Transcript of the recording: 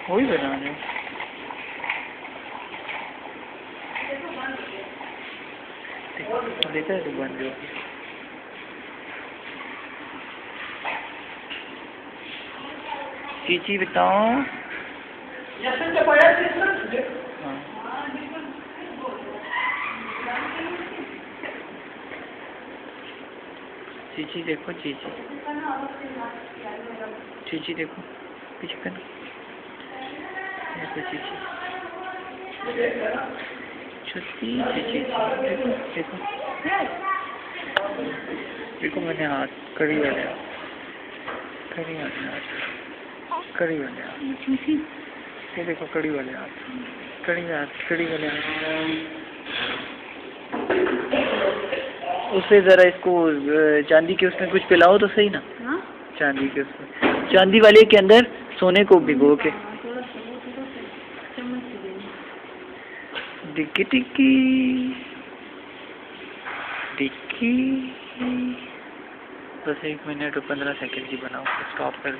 वही बना रहे देखा है तो बन गया। चीची बताओ। हाँ। चीची देखो, चीची चीची देखो पीछे करना। देखो चीची, छोटी चीची देखो देखो देखो मैंने हाथ कड़ी वाले हाथ, कड़ी वाले हाथ, कड़ी वाले हाथ, ये देखो कड़ी वाले हाथ, कड़ी हाथ, कड़ी वाले हाथ। उससे जरा इसको चांदी के उसमें कुछ पिलाओ तो सही ना। चांदी के उसमें, चांदी वाले के अंदर सोने को भिगो के। टिक्की टिक्की टिक्की। बस 1 मिनट और 15 सेकंड की बनाओ, स्टॉप कर दे।